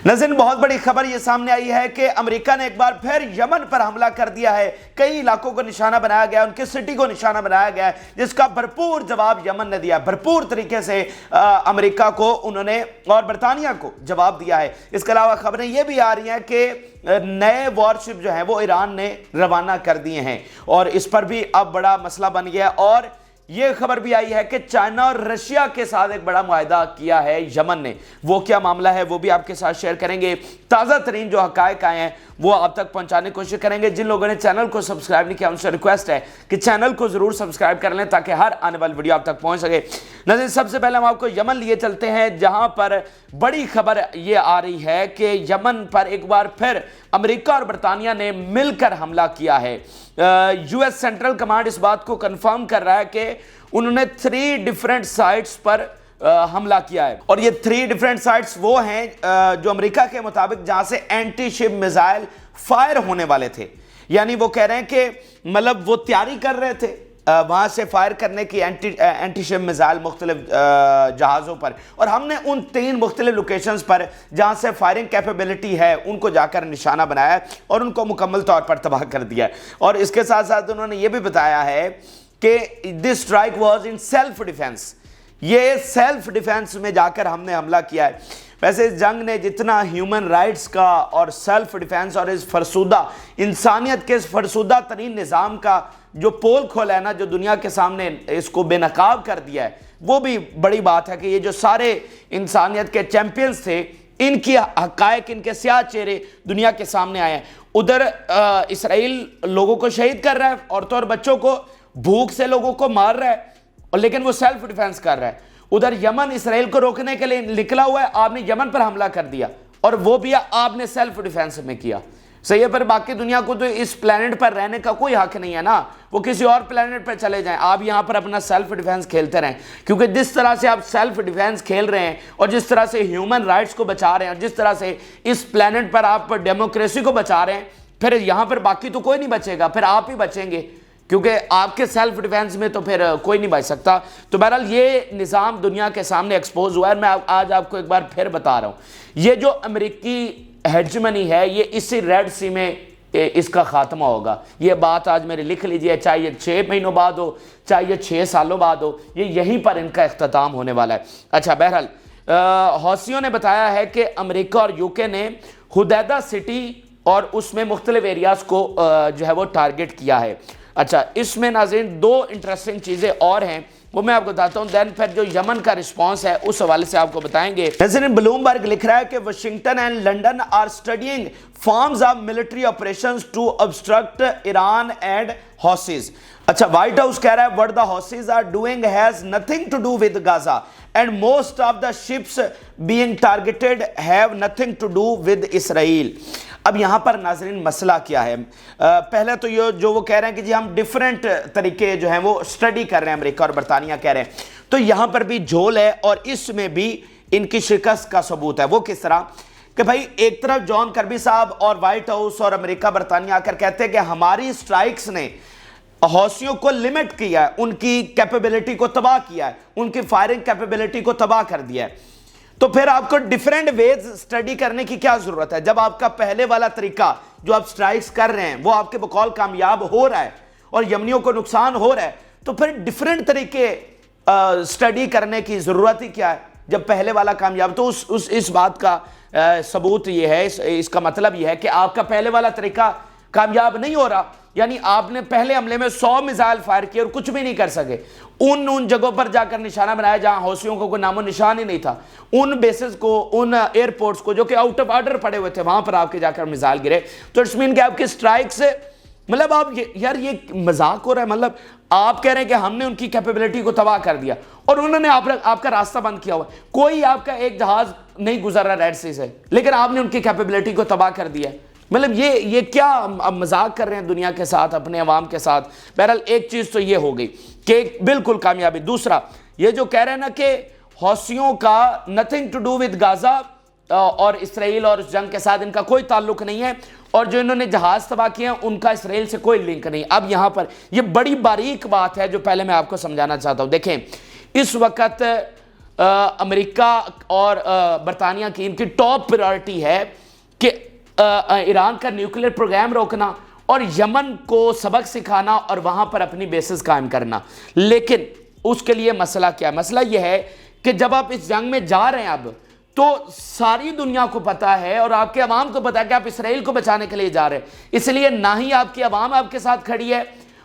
ناظرین بہت بڑی خبر یہ سامنے آئی ہے کہ امریکہ نے ایک بار پھر یمن پر حملہ کر دیا ہے۔ کئی علاقوں کو نشانہ بنایا گیا ہے، ان کی سٹی کو نشانہ بنایا گیا ہے، جس کا بھرپور جواب یمن نے دیا ہے۔ بھرپور طریقے سے امریکہ کو انہوں نے اور برطانیہ کو جواب دیا ہے۔ اس کے علاوہ خبریں یہ بھی آ رہی ہیں کہ نئے وارشپ جو ہیں وہ ایران نے روانہ کر دیے ہیں، اور اس پر بھی اب بڑا مسئلہ بن گیا ہے۔ اور یہ خبر بھی آئی ہے کہ چائنا اور رشیا کے ساتھ ایک بڑا معاہدہ کیا ہے یمن نے۔ وہ کیا معاملہ ہے وہ بھی آپ کے ساتھ شیئر کریں گے۔ تازہ ترین جو حقائق آئے ہیں وہ آپ تک پہنچانے کی کوشش کریں گے۔ جن لوگوں نے چینل کو سبسکرائب نہیں کیا ان سے ریکویسٹ ہے کہ چینل کو ضرور سبسکرائب کر لیں تاکہ ہر آنے والی ویڈیو آپ تک پہنچ سکے۔ ناظرین سب سے پہلے ہم آپ کو یمن لیے چلتے ہیں، جہاں پر بڑی خبر یہ آ رہی ہے کہ یمن پر ایک بار پھر امریکہ اور برطانیہ نے مل کر حملہ کیا ہے۔ یو ایس سینٹرل کمانڈ اس بات کو کنفرم کر رہا ہے کہ انہوں نے 3 ڈیفرنٹ سائٹس پر حملہ کیا ہے، اور یہ 3 ڈیفرنٹ سائٹس وہ ہیں جو امریکہ کے مطابق جہاں سے اینٹی شپ میزائل فائر ہونے والے تھے۔ یعنی وہ کہہ رہے ہیں کہ مطلب وہ تیاری کر رہے تھے وہاں سے فائر کرنے کی اینٹی شپ میزائل مختلف جہازوں پر، اور ہم نے ان 3 مختلف لوکیشنز پر جہاں سے فائرنگ کیپیبلٹی ہے ان کو جا کر نشانہ بنایا ہے اور ان کو مکمل طور پر تباہ کر دیا ہے۔ اور اس کے ساتھ ساتھ انہوں نے یہ بھی بتایا ہے کہ this strike was in self defense، یہ سیلف ڈیفینس میں جا کر ہم نے حملہ کیا ہے۔ ویسے اس جنگ نے جتنا ہیومن رائٹس کا اور سیلف ڈیفینس اور اس فرسودہ انسانیت کے اس فرسودہ ترین نظام کا جو پول کھولا ہے نا، جو دنیا کے سامنے اس کو بے نقاب کر دیا ہے، وہ بھی بڑی بات ہے کہ یہ جو سارے انسانیت کے چیمپئنز تھے ان کی حقائق، ان کے سیاہ چہرے دنیا کے سامنے آئے ہیں۔ ادھر اسرائیل لوگوں کو شہید کر رہا ہے، عورتوں اور بچوں کو، بھوک سے لوگوں کو مار رہا ہے، اور لیکن وہ سیلف ڈیفینس کر رہا ہے۔ ادھر یمن اسرائیل کو روکنے کے لیے نکلا ہوا ہے، آپ نے یمن پر حملہ کر دیا اور وہ بھی آپ نے سیلف ڈیفینس میں کیا۔ صحیح ہے، پر باقی دنیا کو تو اس پلانٹ پر رہنے کا کوئی حق نہیں ہے نا، وہ کسی اور پلانٹ پر چلے جائیں، آپ یہاں پر اپنا سیلف ڈیفینس کھیلتے رہیں، کیونکہ جس طرح سے آپ سیلف ڈیفینس کھیل رہے ہیں اور جس طرح سے ہیومن رائٹس کو بچا رہے ہیں اور جس طرح سے اس پلانٹ پر آپ ڈیموکریسی کو بچا رہے ہیں، پھر یہاں پر باقی تو کوئی نہیں بچے گا، پھر آپ ہی بچیں گے، کیونکہ آپ کے سیلف ڈیفینس میں تو پھر کوئی نہیں بچ سکتا۔ تو بہرحال یہ نظام دنیا کے سامنے ایکسپوز ہوا ہے۔ میں آج آپ کو ایک بار پھر بتا رہا ہوں، یہ جو امریکی ہیجمنی ہے یہ اسی ریڈ سی میں اس کا خاتمہ ہوگا۔ یہ بات آج میرے لکھ لیجئے، چاہے یہ 6 مہینوں بعد ہو، چاہے یہ 6 سالوں بعد ہو، یہ یہیں پر ان کا اختتام ہونے والا ہے۔ اچھا، بہرحال حوثیوں نے بتایا ہے کہ امریکہ اور یو کے نے حدیدہ سٹی اور اس میں مختلف ایریاز کو جو ہے وہ ٹارگٹ کیا ہے۔ اچھا، اس میں ناظرین 2 انٹرسٹنگ چیزیں اور ہیں، وہ میں آپ کو بتاتا ہوں، دین پھر جو یمن کا رسپانس ہے اس حوالے سے آپ کو بتائیں گے۔ ناظرین بلومبرگ لکھ رہا ہے کہ Washington and London are studying forms of military operations to obstruct Iran and Houthis. اچھا، وائٹ ہاؤس کہہ رہا ہے what the Houthis are doing has nothing to do with Gaza and most of the ships being targeted have nothing to do with Israel۔ اب یہاں پر ناظرین مسئلہ کیا ہے؟ پہلے تو یہ جو وہ کہہ رہے ہیں کہ جی ہم ڈیفرنٹ طریقے جو ہیں وہ اسٹڈی کر رہے ہیں، امریکہ اور برطانیہ کہہ رہے ہیں، تو یہاں پر بھی جھول ہے اور اس میں بھی ان کی شکست کا ثبوت ہے۔ وہ کس طرح کہ بھائی ایک طرف جان کربی صاحب اور وائٹ ہاؤس اور امریکہ برطانیہ آ کر کہتے ہیں کہ ہماری سٹرائکس نے حوثیوں کو لمٹ کیا ہے، ان کی کیپیبلٹی کو تباہ کیا ہے، ان کی فائرنگ کیپیبلٹی کو تباہ کر دیا ہے۔ تو پھر آپ کو ڈیفرنٹ ویز اسٹڈی کرنے کی کیا ضرورت ہے؟ جب آپ کا پہلے والا طریقہ جو آپ سٹرائکس کر رہے ہیں وہ آپ کے بقول کامیاب ہو رہا ہے اور یمنیوں کو نقصان ہو رہا ہے، تو پھر ڈیفرنٹ طریقے اسٹڈی کرنے کی ضرورت ہی کیا ہے جب پہلے والا کامیاب؟ تو اس بات کا ثبوت یہ ہے، اس کا مطلب یہ ہے کہ آپ کا پہلے والا طریقہ کامیاب نہیں ہو رہا، یعنی آپ نے پہلے حملے میں 100 میزائل فائر کیے اور کچھ بھی نہیں کر سکے، ان جگہوں پر جا کر نشانہ بنایا جہاں حوثیوں کو کوئی نام و نشان ہی نہیں تھا، ان بیسز کو، ان ایئرپورٹس کو جو کہ آؤٹ آف آرڈر پڑے ہوئے تھے وہاں پر آپ کے جا کر میزائل گرے۔ تو اٹس مین کہ آپ کی سٹرائک سے مطلب آپ یار یہ مذاق ہو رہا ہے، مطلب آپ کہہ رہے ہیں کہ ہم نے ان کی کیپیبلٹی کو تباہ کر دیا اور انہوں نے آپ کا راستہ بند کیا ہوا، کوئی آپ کا ایک جہاز نہیں گزر رہا ریڈ سی سے، لیکن آپ نے ان کی کیپیبلٹی کو تباہ کر دیا۔ مطلب یہ کیا مذاق کر رہے ہیں دنیا کے ساتھ، اپنے عوام کے ساتھ۔ بہرحال ایک چیز تو یہ ہو گئی کہ بالکل کامیابی۔ دوسرا یہ جو کہہ رہے ہیں نا کہ حوثیوں کا nothing to do with Gaza اور اسرائیل اور اس جنگ کے ساتھ ان کا کوئی تعلق نہیں ہے، اور جو انہوں نے جہاز تباہ کیے ہیں ان کا اسرائیل سے کوئی لنک نہیں۔ اب یہاں پر یہ بڑی باریک بات ہے جو پہلے میں آپ کو سمجھانا چاہتا ہوں۔ دیکھیں اس وقت امریکہ اور برطانیہ کی ان کی ٹاپ پریورٹی ہے کہ ایران کا نیوکلیر پروگرام روکنا اور یمن کو سبق سکھانا اور وہاں پر اپنی بیسز قائم کرنا. لیکن اس کے لیے مسئلہ کیا ہے؟ مسئلہ یہ ہے کہ جب آپ اس جنگ میں جا رہے ہیں اب تو ساری دنیا کو پتا ہے اور آپ کے عوام کو پتا ہے کہ آپ اسرائیل کو بچانے کے لیے جا رہے ہیں. اس لیے نہ ہی آپ کی عوام آپ کے ساتھ کھڑی ہے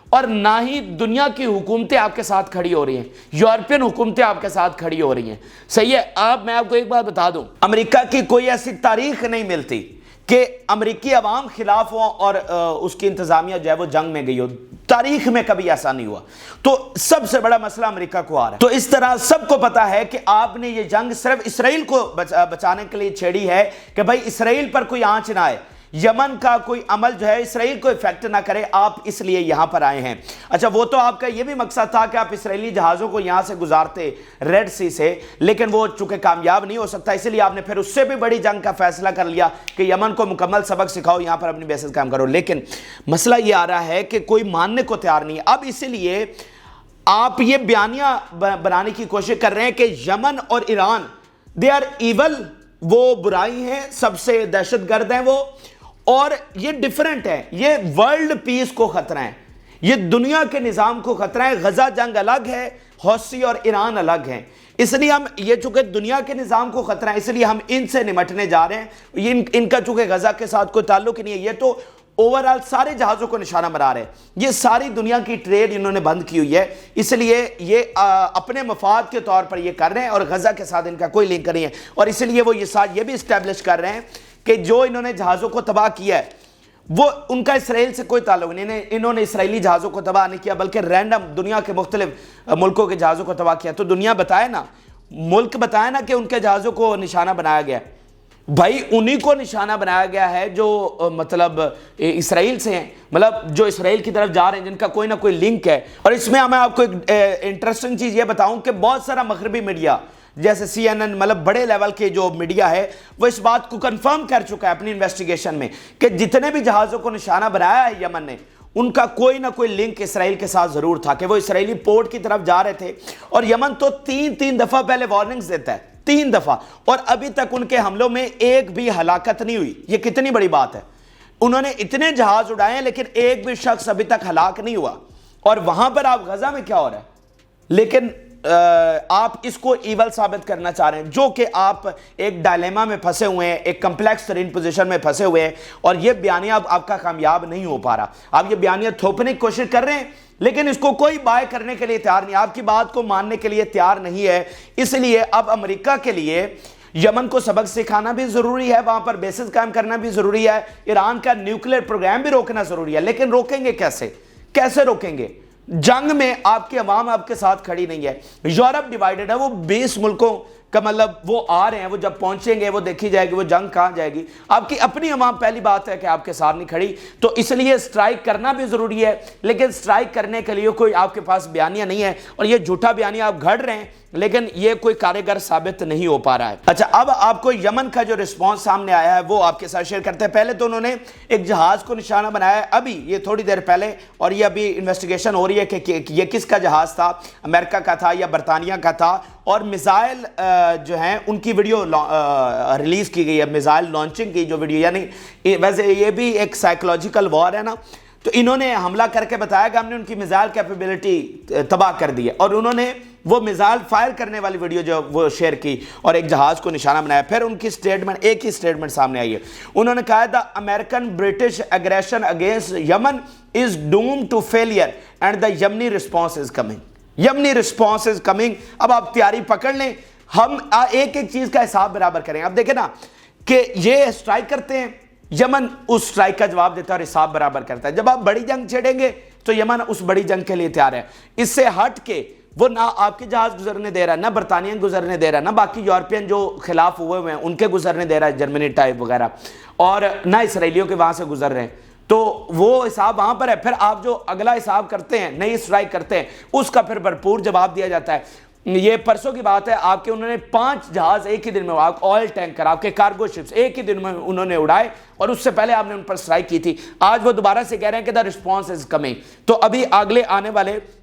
اور نہ ہی دنیا کی حکومتیں آپ کے ساتھ کھڑی ہو رہی ہیں. یورپین حکومتیں آپ کے ساتھ کھڑی ہو رہی ہیں. صحیح ہے. میں آپ کو ایک بات بتا دوں, امریکہ کی کوئی ایسی تاریخ نہیں ملتی کہ امریکی عوام خلاف ہو اور اس کی انتظامیہ جو ہے وہ جنگ میں گئی ہو. تاریخ میں کبھی ایسا نہیں ہوا. تو سب سے بڑا مسئلہ امریکہ کو آ رہا ہے. تو اس طرح سب کو پتا ہے کہ آپ نے یہ جنگ صرف اسرائیل کو بچانے کے لیے چھیڑی ہے کہ بھائی اسرائیل پر کوئی آنچ نہ آئے, یمن کا کوئی عمل جو ہے اسرائیل کو افیکٹ نہ کرے. آپ اس لیے یہاں پر آئے ہیں. اچھا, وہ تو آپ کا یہ بھی مقصد تھا کہ آپ اسرائیلی جہازوں کو یہاں سے گزارتے ریڈ سی سے, لیکن وہ چونکہ کامیاب نہیں ہو سکتا, اس لیے آپ نے پھر اس سے بھی بڑی جنگ کا فیصلہ کر لیا کہ یمن کو مکمل سبق سکھاؤ, یہاں پر اپنی بیسز قائم کرو. لیکن مسئلہ یہ آ رہا ہے کہ کوئی ماننے کو تیار نہیں ہے. اب اسی لیے آپ یہ بیانیہ بنانے کی کوشش کر رہے ہیں کہ یمن اور ایران دے آر ایول, وہ برائی ہیں, سب سے دہشت گرد ہیں وہ, اور یہ ڈیفرنٹ ہے. یہ ورلڈ پیس کو خطرہ ہے, یہ دنیا کے نظام کو خطرہ ہے. غزہ جنگ الگ ہے, حوثی اور ایران الگ ہیں. اس لیے ہم یہ چونکہ دنیا کے نظام کو خطرہ ہے, اس لیے ہم ان سے نمٹنے جا رہے ہیں. ان کا چونکہ غزہ کے ساتھ کوئی تعلق ہی نہیں ہے, یہ تو اوورال سارے جہازوں کو نشانہ بنا رہے ہیں. یہ ساری دنیا کی ٹریڈ انہوں نے بند کی ہوئی ہے, اس لیے یہ اپنے مفاد کے طور پر یہ کر رہے ہیں اور غزہ کے ساتھ ان کا کوئی لنک نہیں ہے. اور اس لیے وہ یہ بھی اسٹیبلش کر رہے ہیں کہ جو انہوں نے جہازوں کو تباہ کیا ہے وہ ان کا اسرائیل سے کوئی تعلق نہیں. انہوں نے اسرائیلی جہازوں کو تباہ نہیں کیا بلکہ رینڈم دنیا کے مختلف ملکوں کے جہازوں کو تباہ کیا. تو دنیا بتائے نا, ملک بتائے نا کہ ان کے جہازوں کو نشانہ بنایا گیا. بھائی انہی کو نشانہ بنایا گیا ہے جو مطلب اسرائیل سے ہیں, مطلب جو اسرائیل کی طرف جا رہے ہیں, جن کا کوئی نہ کوئی لنک ہے. اور اس میں میں آپ کو ایک انٹرسٹنگ چیز یہ بتاؤں کہ بہت سارا مغربی میڈیا جیسے CNN, مطلب بڑے لیول کے جو میڈیا ہے, وہ اس بات کو کنفرم کر چکا ہے اپنی انویسٹیگیشن میں کہ جتنے بھی جہازوں کو نشانہ بنایا ہے یمن نے, ان کا کوئی نہ کوئی لنک اسرائیل کے ساتھ ضرور تھا کہ وہ اسرائیلی پورٹ کی طرف جا رہے تھے. اور یمن تو تین دفعہ پہلے وارننگز دیتا ہے, 3 دفعہ, اور ابھی تک ان کے حملوں میں ایک بھی ہلاکت نہیں ہوئی. یہ کتنی بڑی بات ہے. انہوں نے اتنے جہاز اڑائے ہیں لیکن ایک بھی شخص ابھی تک ہلاک نہیں ہوا. اور وہاں پر آپ غزہ میں کیا ہو رہا ہے, لیکن آپ اس کو ایول ثابت کرنا چاہ رہے ہیں, جو کہ آپ ایک ڈائلیما میں پھنسے ہوئے ہیں, ایک کمپلیکس ترین پوزیشن میں پھنسے ہوئے ہیں, اور یہ بیانیہ اب آپ کا کامیاب نہیں ہو پا رہا. آپ یہ بیانیہ تھوپنے کی کوشش کر رہے ہیں لیکن اس کو کوئی بائے کرنے کے لیے تیار نہیں, آپ کی بات کو ماننے کے لیے تیار نہیں ہے. اس لیے اب امریکہ کے لیے یمن کو سبق سکھانا بھی ضروری ہے, وہاں پر بیسز قائم کرنا بھی ضروری ہے, ایران کا نیوکلیر پروگرام بھی روکنا ضروری ہے. لیکن روکیں گے کیسے روکیں گے؟ جنگ میں آپ کی عوام آپ کے ساتھ کھڑی نہیں ہے. یورپ ڈیوائیڈڈ ہے, وہ 20 ملکوں کا مطلب وہ آ رہے ہیں, وہ جب پہنچیں گے وہ دیکھی جائے گی وہ جنگ کہاں جائے گی. آپ کی اپنی عوام پہلی بات ہے کہ آپ کے ساتھ نہیں کھڑی, تو اس لیے سٹرائک کرنا بھی ضروری ہے. لیکن سٹرائک کرنے کے لیے کوئی آپ کے پاس بیانیہ نہیں ہے, اور یہ جھوٹا بیانیہ آپ گھڑ رہے ہیں لیکن یہ کوئی کارگر ثابت نہیں ہو پا رہا ہے. اچھا, اب آپ کو یمن کا جو رسپانس سامنے آیا ہے وہ آپ کے ساتھ شیئر کرتے ہیں. پہلے تو انہوں نے ایک جہاز کو نشانہ بنایا ہے ابھی یہ تھوڑی دیر پہلے, اور یہ ابھی انویسٹیگیشن ہو رہی ہے کہ یہ کس کا جہاز تھا, امریکہ کا تھا یا برطانیہ کا تھا. اور میزائل جو ہیں ان کی ویڈیو ریلیز کی گئی ہے, میزائل لانچنگ کی جو ویڈیو, یعنی ویسے یہ بھی ایک سائیکولوجیکل وار ہے نا, تو انہوں نے حملہ کر کے بتایا کہ ہم نے ان کی میزائل کیپیبلٹی تباہ کر دی ہے, اور انہوں نے وہ میزائل فائر کرنے والی ویڈیو جو وہ شیئر کی اور ایک جہاز کو نشانہ بنایا. پھر ان کی سٹیٹمنٹ, ایک ہی سٹیٹمنٹ سامنے آئی ہے. انہوں نے کہا the American British aggression against Yemen is doomed to failure and the Yemeni response is coming. Yemeni response is coming. اب آپ تیاری پکڑ لیں, ہم ایک چیز کا حساب برابر کریں. اب دیکھیں نا کہ یہ اسٹرائک کرتے ہیں, یمن اس اسٹرائک کا جواب دیتا ہے اور حساب برابر کرتا ہے. جب آپ بڑی جنگ چھیڑیں گے تو یمن اس بڑی جنگ کے لیے تیار ہے. اس سے ہٹ کے وہ نہ آپ کے جہاز گزرنے دے رہا ہے, نہ برطانیہ گزرنے دے رہا ہے, نہ باقی یورپین جو خلاف ہوئے ہیں ان کے گزرنے دے رہا ہے, جرمنی ٹائپ وغیرہ, اور نہ اسرائیلیوں کے وہاں سے گزر رہے ہیں. تو وہ حساب وہاں پر ہے. پھر آپ جو اگلا حساب کرتے ہیں, نئی اسٹرائک کرتے ہیں, اس کا پھر بھرپور جواب دیا جاتا ہے. یہ پرسوں کی بات ہے, آپ کے انہوں نے 5 جہاز ایک ہی دن میں, آئل ٹینکر, آپ کے کارگو شپس ایک ہی دن میں انہوں نے اڑائے, اور اس سے پہلے آپ نے ان پر سٹرائک کی تھی. آج وہ دوبارہ سے کہہ رہے ہیں کہ دا رسپانس از کمنگ. تو ابھی اگلے آنے والے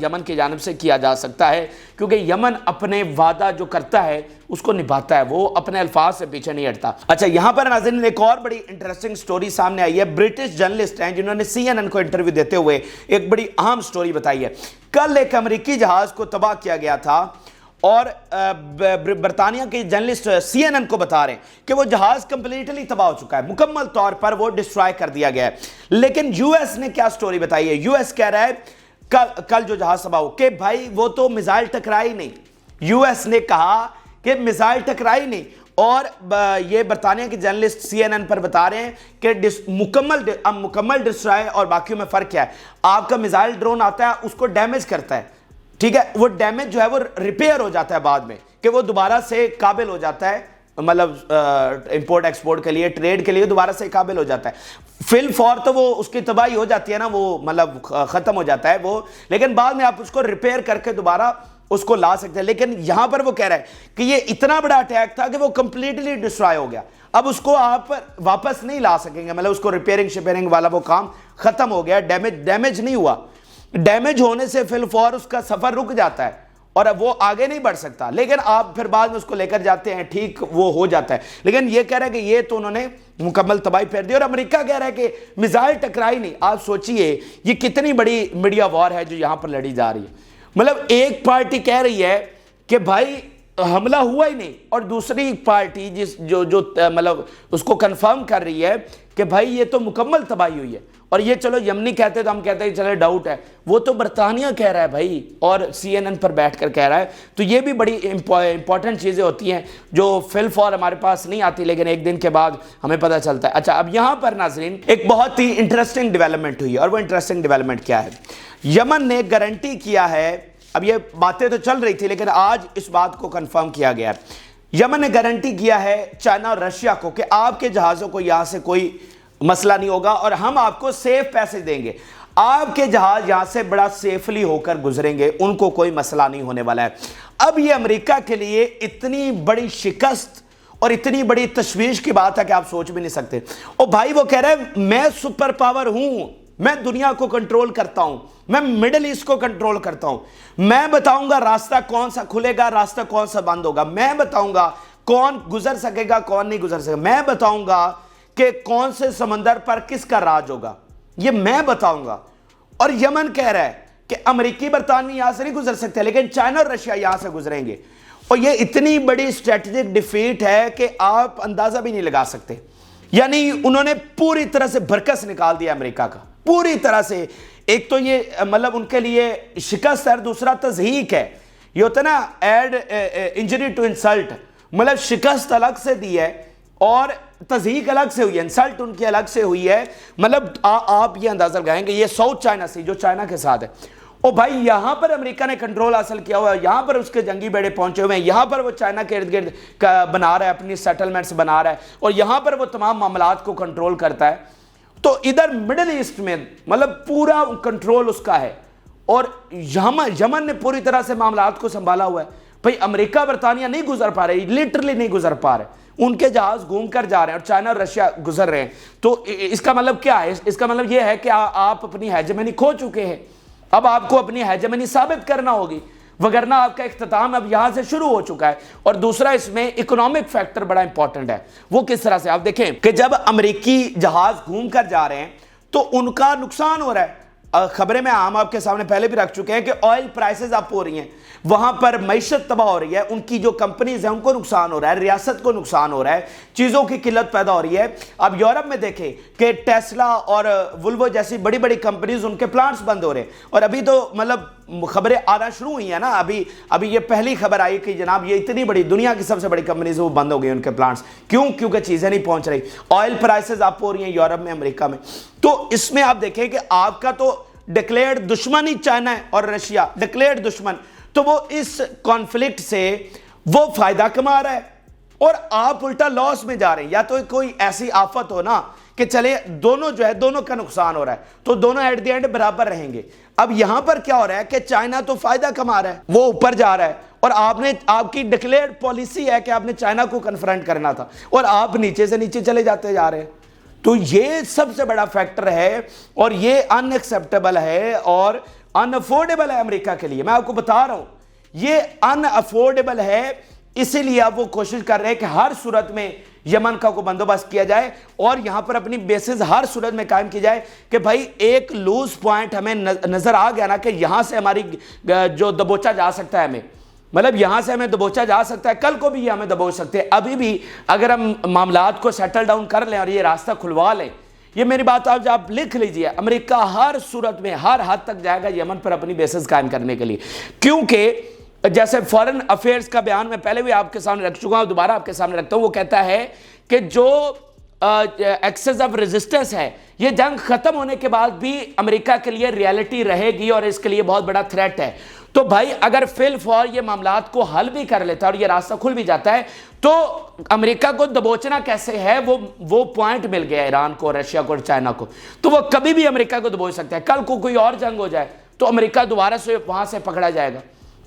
یمن کی جانب سے کیا جا سکتا ہے، کیونکہ یمن اپنے وعدہ جو کرتا ہے اس کو نبھاتا ہے، وہ اپنے الفاظ سے پیچھے نہیں ہٹتا۔ اچھا، یہاں پر ناظرین ایک اور بڑی انٹرسٹنگ سٹوری سامنے آئی ہے۔ برٹش جرنلسٹ ہیں جنہوں نے CNN کو انٹرویو دیتے ہوئے ایک بڑی اہم سٹوری بتائی ہے۔ کل ایک امریکی جہاز کو تباہ کیا گیا تھا، اور برطانیہ کے جرنلسٹ CNN کو بتا رہے ہیں کہ وہ جہاز کمپلیٹلی تباہ ہو چکا ہے، مکمل طور پر وہ ڈسٹرائے کر دیا گیا ہے۔ لیکن US نے کیا سٹوری بتائی ہے؟ US کہہ رہا ہے کل جو جہاز تباہ ہو کہ بھائی وہ تو میزائل ٹکرائی نہیں۔ US نے کہا کہ میزائل ٹکرائی نہیں، اور یہ برطانیہ کے جرنلسٹ CNN پر بتا رہے ہیں کہ مکمل ڈسٹرائے اور باقیوں میں فرق کیا ہے۔ آپ کا میزائل ڈرون آتا ہے، اس کو ڈیمیج کرتا ہے، ٹھیک ہے، وہ ڈیمیج جو ہے وہ ریپیئر ہو جاتا ہے بعد میں، کہ وہ دوبارہ سے قابل ہو جاتا ہے، مطلب امپورٹ ایکسپورٹ کے لیے، ٹریڈ کے لیے دوبارہ سے قابل ہو جاتا ہے۔ فی الفور تو وہ اس کی تباہی ہو جاتی ہے نا، وہ مطلب ختم ہو جاتا ہے وہ، لیکن بعد میں آپ اس کو ریپیئر کر کے دوبارہ اس کو لا سکتے ہیں۔ لیکن یہاں پر وہ کہہ رہا ہے کہ یہ اتنا بڑا اٹیک تھا کہ وہ کمپلیٹلی ڈسٹرائے ہو گیا، اب اس کو آپ واپس نہیں لا سکیں گے، مطلب اس کو ریپیئرنگ شپیئرنگ والا وہ کام ختم ہو گیا، ڈیمیج نہیں ہوا۔ ڈیمیج ہونے سے فی الفور اس کا سفر رک جاتا ہے اور اب وہ آگے نہیں بڑھ سکتا، لیکن آپ پھر بعد میں اس کو لے کر جاتے ہیں، ٹھیک وہ ہو جاتا ہے۔ لیکن یہ کہہ رہا ہے کہ یہ تو انہوں نے مکمل تباہی پھیر دی، اور امریکہ کہہ رہا ہے کہ میزائل ٹکرائی نہیں۔ آپ سوچئے یہ کتنی بڑی میڈیا وار ہے جو یہاں پر لڑی جا رہی ہے۔ مطلب ایک پارٹی کہہ رہی ہے کہ بھائی حملہ ہوا ہی نہیں، اور دوسری پارٹی جو مطلب اس کو کنفرم کر رہی ہے کہ بھائی یہ تو مکمل تباہی ہوئی ہے۔ اور یہ چلو یمنی کہتے تو ہم کہتے ہیں چلے ڈاؤٹ ہے، وہ تو برطانیہ کہہ رہا ہے بھائی، اور CNN پر بیٹھ کر کہہ رہا ہے۔ تو یہ بھی بڑی امپورٹنٹ چیزیں ہوتی ہیں جو فی الفور ہمارے پاس نہیں آتی، لیکن ایک دن کے بعد ہمیں پتہ چلتا ہے۔ اچھا، اب یہاں پر ناظرین ایک بہت ہی انٹرسٹنگ ڈیولپمنٹ ہوئی، اور وہ انٹرسٹنگ ڈیولپمنٹ کیا ہے؟ یمن نے گارنٹی کیا ہے، اب یہ باتیں تو چل رہی تھی لیکن آج اس بات کو کنفرم کیا گیا ہے۔ یمن نے گارنٹی کیا ہے چائنا اور رشیا کو کہ آپ کے جہازوں کو یہاں سے کوئی مسئلہ نہیں ہوگا، اور ہم آپ کو سیف پیسج دیں گے، آپ کے جہاز یہاں سے بڑا سیفلی ہو کر گزریں گے، ان کو کوئی مسئلہ نہیں ہونے والا ہے۔ اب یہ امریکہ کے لیے اتنی بڑی شکست اور اتنی بڑی تشویش کی بات ہے کہ آپ سوچ بھی نہیں سکتے۔ اور بھائی وہ کہہ رہے ہیں میں سپر پاور ہوں، میں دنیا کو کنٹرول کرتا ہوں، میں مڈل ایسٹ کو کنٹرول کرتا ہوں، میں بتاؤں گا راستہ کون سا کھلے گا، راستہ کون سا بند ہوگا، میں بتاؤں گا کون گزر سکے گا، کون نہیں گزر سکے گا، میں بتاؤں گا کہ کون سے سمندر پر کس کا راج ہوگا، یہ میں بتاؤں گا۔ اور یمن کہہ رہا ہے کہ امریکی برطانوی یہاں سے نہیں گزر سکتے، لیکن چائنا اور رشیا یہاں سے گزریں گے۔ اور یہ اتنی بڑی اسٹریٹجک ڈیفیٹ ہے کہ آپ اندازہ بھی نہیں لگا سکتے۔ یعنی انہوں نے پوری طرح سے بھرکس نکال دیا امریکہ کا، پوری طرح سے۔ ایک تو یہ مطلب ان کے لیے شکست ہے، دوسرا تضحیک ہے۔ یہ ہوتا ہے نا ایڈ انجری ٹو انسلٹ، مطلب شکست الگ سے دی ہے اور تضحیک الگ سے ہوئی ہے، انسلٹ ان کی الگ سے ہوئی ہے۔ مطلب آپ یہ اندازہ لگائیں گے یہ ساؤتھ چائنا سی جو چائنا کے ساتھ ہے، اور بھائی یہاں پر امریکہ نے کنٹرول حاصل کیا ہوا ہے، یہاں پر اس کے جنگی بیڑے پہنچے ہوئے ہیں، یہاں پر وہ چائنا کے ارد گرد بنا رہا ہے، اپنی سیٹلمنٹس بنا رہا ہے، اور یہاں پر وہ تمام معاملات کو کنٹرول کرتا ہے۔ تو ادھر مڈل ایسٹ میں مطلب پورا کنٹرول اس کا ہے، اور یمن نے پوری طرح سے معاملات کو سنبھالا ہوا ہے۔ بھائی امریکہ برطانیہ نہیں گزر پا رہے، لیٹرلی نہیں گزر پا رہے، ان کے جہاز گھوم کر جا رہے ہیں اور چائنا اور رشیا گزر رہے ہیں۔ تو اس کا مطلب کیا ہے؟ اس کا مطلب یہ ہے کہ آپ اپنی ہیجمنی کھو چکے ہیں، اب آپ کو اپنی ہیجمنی ثابت کرنا ہوگی، وگرنہ آپ کا اختتام اب یہاں سے شروع ہو چکا ہے۔ اور دوسرا اس میں اکنامک فیکٹر بڑا امپورٹنٹ ہے، وہ کس طرح سے؟ آپ دیکھیں کہ جب امریکی جہاز گھوم کر جا رہے ہیں تو ان کا نقصان ہو رہا ہے۔ خبریں میں عام آپ کے سامنے پہلے بھی رکھ چکے ہیں کہ آئل پرائسز اپ ہو رہی ہیں، وہاں پر معیشت تباہ ہو رہی ہے، ان کی جو کمپنیز ہیں ان کو نقصان ہو رہا ہے، ریاست کو نقصان ہو رہا ہے، چیزوں کی قلت پیدا ہو رہی ہے۔ اب یورپ میں دیکھیں کہ ٹیسلا اور وولوو جیسی بڑی بڑی کمپنیز ان کے پلانٹس بند ہو رہے ہیں، اور ابھی تو مطلب خبریں آنا شروع ہوئی ہیں نا، ابھی یہ پہلی خبر آئی کہ جناب یہ اتنی بڑی دنیا کی سب سے بڑی کمپنیز وہ بند ہو گئی ان کے پلانٹس، کیونکہ چیزیں نہیں پہنچ رہی، آئل پرائسز اپ ہو رہی ہیں یورپ میں، امریکہ میں۔ تو اس میں آپ دیکھیں کہ آپ کا تو ڈکلیئرڈ دشمن ہی چائنا ہے اور رشیا، ڈکلیئرڈ دشمن، تو وہ اس کانفلکٹ سے وہ فائدہ کما رہا ہے اور آپ الٹا لاس میں جا رہے ہیں۔ یا تو کوئی ایسی آفت ہو نا کہ چلے دونوں جو ہے دونوں کا نقصان ہو رہا ہے تو دونوں ایٹ دی اینڈ برابر رہیں گے۔ اب یہاں پر کیا ہو رہا ہے کہ چائنا تو فائدہ کما رہا ہے، وہ اوپر جا رہا ہے، اور آپ کی ڈکلیئرڈ پالیسی ہے کہ آپ نے چائنا کو کنفرنٹ کرنا تھا، اور آپ نیچے سے نیچے چلے جاتے جا رہے ہیں۔ تو یہ سب سے بڑا فیکٹر ہے اور یہ ان ایکسیپٹیبل ہے اور ان افورڈیبل ہے امریکہ کے لیے. میں آپ کو بتا رہا ہوں یہ ان افورڈیبل ہے, اسی لیے اب وہ کوشش کر رہے ہیں کہ ہر صورت میں یمن کا کوئی بندوبست کیا جائے اور یہاں پر اپنی بیسز ہر صورت میں قائم کی جائے کہ بھائی ایک لوز پوائنٹ ہمیں نظر آ گیا نا کہ یہاں سے ہماری جو دبوچا جا سکتا ہے, ہمیں مطلب یہاں سے ہمیں دبوچا جا سکتا ہے, کل کو بھی یہ ہمیں دبوچ سکتے ہیں. ابھی بھی اگر ہم معاملات کو سیٹل ڈاؤن کر لیں اور یہ راستہ کھلوا لیں, یہ میری بات آپ لکھ لیجئے, امریکہ ہر صورت میں ہر حد تک جائے گا یمن پر اپنی بیسز قائم کرنے کے لیے. کیونکہ جیسے فورن افیئرز کا بیان میں پہلے بھی آپ کے سامنے رکھ چکا ہوں, دوبارہ آپ کے سامنے رکھتا ہوں. وہ کہتا ہے کہ جو ایکسس آف ریزسٹنس ہے یہ جنگ ختم ہونے کے بعد بھی امریکہ کے لیے ریالٹی رہے گی اور اس کے لیے بہت بڑا تھریٹ ہے. تو بھائی اگر فی الفور یہ معاملات کو حل بھی کر لیتا ہے اور یہ راستہ کھل بھی جاتا ہے تو امریکہ کو دبوچنا کیسے ہے, وہ پوائنٹ مل گیا ایران کو, رشیا کو اور چائنا کو, تو وہ کبھی بھی امریکہ کو دبوچ سکتا ہے. کل کو کوئی اور جنگ ہو جائے تو امریکہ دوبارہ سے وہاں سے پکڑا جائے گا.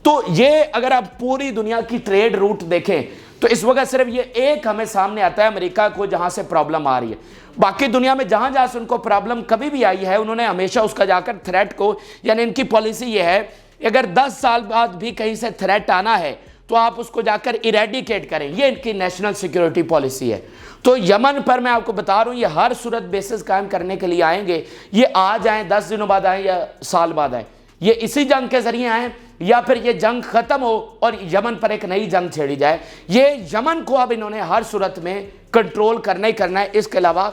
تو یہ اگر آپ پوری دنیا کی ٹریڈ روٹ دیکھیں تو اس وقت صرف یہ ایک ہمیں سامنے آتا ہے امریکہ کو جہاں سے پرابلم آ رہی ہے. باقی دنیا میں جہاں جہاں سے ان کو پرابلم کبھی بھی آئی ہے انہوں نے ہمیشہ اس کا جا کر تھریٹ کو, یعنی ان کی پالیسی یہ ہے اگر 10 سال بعد بھی کہیں سے تھریٹ آنا ہے تو آپ اس کو جا کر ایریڈیکیٹ کریں, یہ ان کی نیشنل سیکیورٹی پالیسی ہے. تو یمن پر میں آپ کو بتا رہا ہوں یہ ہر صورت بیسز قائم کرنے کے لیے آئیں گے, یہ آج آئیں 10 دنوں بعد آئیں یا سال بعد آئیں, یہ اسی جنگ کے ذریعے آئیں یا پھر یہ جنگ ختم ہو اور یمن پر ایک نئی جنگ چھیڑی جائے. یہ یمن کو اب انہوں نے ہر صورت میں کنٹرول کرنا ہی کرنا ہے, اس کے علاوہ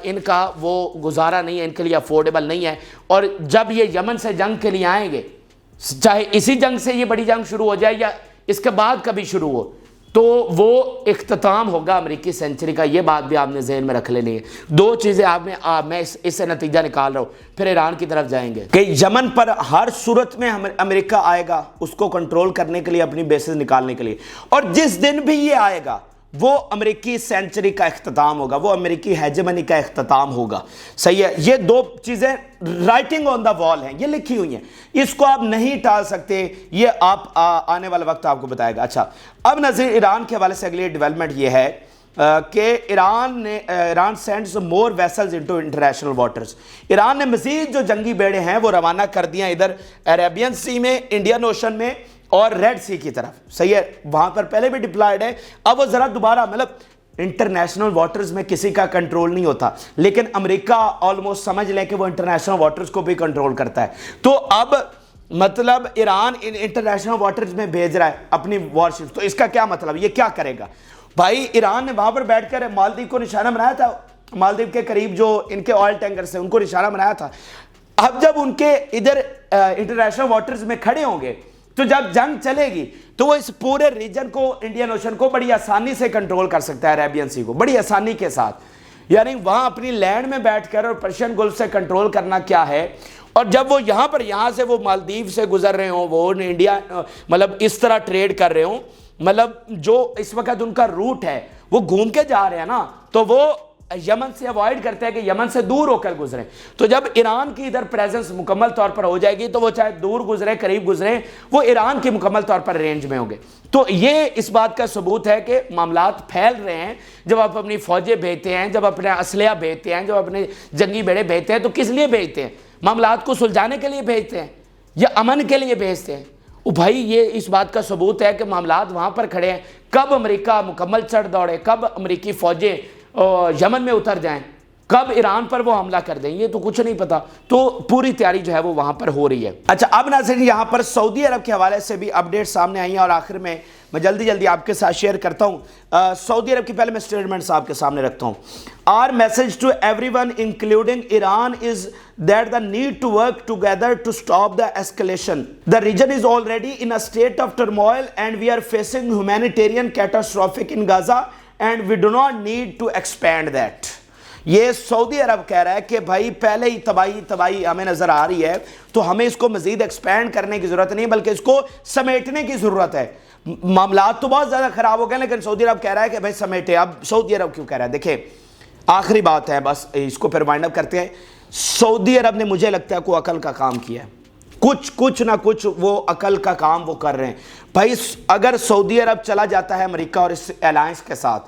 ان کا وہ گزارا نہیں ہے, ان کے لیے افورڈیبل نہیں ہے. اور جب یہ یمن سے جنگ کے لیے آئیں گے, چاہے اسی جنگ سے یہ بڑی جنگ شروع ہو جائے یا اس کے بعد کبھی شروع ہو, تو وہ اختتام ہوگا امریکی سینچری کا. یہ بات بھی آپ نے ذہن میں رکھ لینی ہے. دو چیزیں میں اس سے نتیجہ نکال رہا ہوں, پھر ایران کی طرف جائیں گے کہ یمن پر ہر صورت میں امریکہ آئے گا اس کو کنٹرول کرنے کے لیے, اپنی بیسز نکالنے کے لیے, اور جس دن بھی یہ آئے گا وہ امریکی سینچری کا اختتام ہوگا, وہ امریکی ہیجمنی کا اختتام ہوگا. صحیح ہے, یہ دو چیزیں رائٹنگ آن دا وال ہیں, یہ لکھی ہوئی ہیں, اس کو آپ نہیں ٹال سکتے, یہ آپ آنے والا وقت آپ کو بتائے گا. اچھا, اب نظیر ایران کے حوالے سے اگلی ڈیولپمنٹ یہ ہے کہ Iran sends more vessels into international waters. Iran نے مزید جو جنگی بیڑے ہیں وہ روانہ کر دیا ادھر عربین سی میں, انڈین اوشن میں اور ریڈ سی کی طرف. صحیح ہے, وہاں پر پہلے بھی ڈپلائیڈ ہے, اب وہ ذرا دوبارہ, مطلب انٹرنیشنل واٹرز میں کسی کا کنٹرول نہیں ہوتا, لیکن امریکہ آلموسٹ سمجھ لیں کہ وہ انٹرنیشنل واٹرز کو بھی کنٹرول کرتا ہے. تو اب مطلب ایران انٹرنیشنل واٹرز میں بھیج رہا ہے اپنی وارشپس, تو اس کا کیا مطلب, یہ کیا کرے گا؟ بھائی ایران نے وہاں پر بیٹھ کر مالدیو کو نشانہ بنایا تھا, مالدیو کے قریب جو ان کے آئل ٹینکر سے ان کو نشانہ بنایا تھا. اب جب ان کے ادھر انٹرنیشنل واٹرز میں کھڑے ہوں گے تو جب جنگ چلے گی تو وہ اس پورے ریجن کو, انڈین اوشن کو بڑی آسانی سے کنٹرول کر سکتا ہے, عربین سی کو بڑی آسانی کے ساتھ. یعنی وہاں اپنی لینڈ میں بیٹھ کر اور پرشین گلف سے کنٹرول کرنا کیا ہے. اور جب وہ یہاں سے وہ مالدیو سے گزر رہے ہوں, وہ انڈیا مطلب اس طرح ٹریڈ کر رہے ہوں, مطلب جو اس وقت ان کا روٹ ہے وہ گھوم کے جا رہے ہیں نا, تو وہ یمن سے اوائڈ کرتے ہیں کہ یمن سے دور ہو کر گزریں. تو جب ایران کی ادھر پریزنس مکمل طور پر ہو جائے گی تو وہ چاہے دور گزرے قریب گزریں, وہ ایران کی مکمل طور پر رینج میں ہوں گے. تو یہ اس بات کا ثبوت ہے کہ معاملات پھیل رہے ہیں. جب آپ اپنی فوجیں بھیجتے ہیں, جب اپنے اسلحہ بھیجتے ہیں, جب اپنے جنگی بیڑے بھیجتے ہیں, تو کس لیے بھیجتے ہیں؟ معاملات کو سلجھانے کے لیے بھیجتے ہیں یا امن کے لیے بھیجتے ہیں؟ بھائی یہ اس بات کا ثبوت ہے کہ معاملات وہاں پر کھڑے ہیں. کب امریکہ مکمل چڑھ دوڑے, کب امریکی فوجیں یمن میں اتر جائیں, کب ایران پر وہ حملہ کر دیں, یہ تو کچھ نہیں پتا. تو پوری تیاری جو ہے وہ وہاں پر ہو رہی ہے. اچھا, اب ناظرین یہاں پر سعودی عرب کے حوالے سے بھی اپڈیٹ سامنے آئی ہیں اور آخر میں جلدی آپ کے ساتھ شیئر کرتا ہوں. سعودی عرب کی پہلے میں سٹیٹمنٹس آپ کے سامنے رکھتا ہوں. Our message to everyone including Iran is that the need to work together to stop the escalation. The region is already in a state of turmoil and we are facing humanitarian catastrophe in Gaza and we do not need to expand that. یہ سعودی عرب کہہ رہا ہے کہ بھائی پہلے ہی تباہی ہمیں نظر آ رہی ہے, تو ہمیں اس کو مزید ایکسپینڈ کرنے کی ضرورت نہیں بلکہ اس کو سمیٹنے کی ضرورت ہے. معاملات تو بہت زیادہ خراب ہو گئے لیکن سعودی عرب کہہ رہا ہے کہ بھائی سمیٹے. اب سعودی عرب کیوں کہہ رہا ہے؟ دیکھیں آخری بات ہے, بس اس کو پھر وائنڈ اپ کرتے ہیں. سعودی عرب نے مجھے لگتا ہے کوئی عقل کا کام کیا ہے, کچھ نہ کچھ وہ عقل کا کام وہ کر رہے ہیں. بھائی اگر سعودی عرب چلا جاتا ہے امریکہ اور اس الائنس کے ساتھ,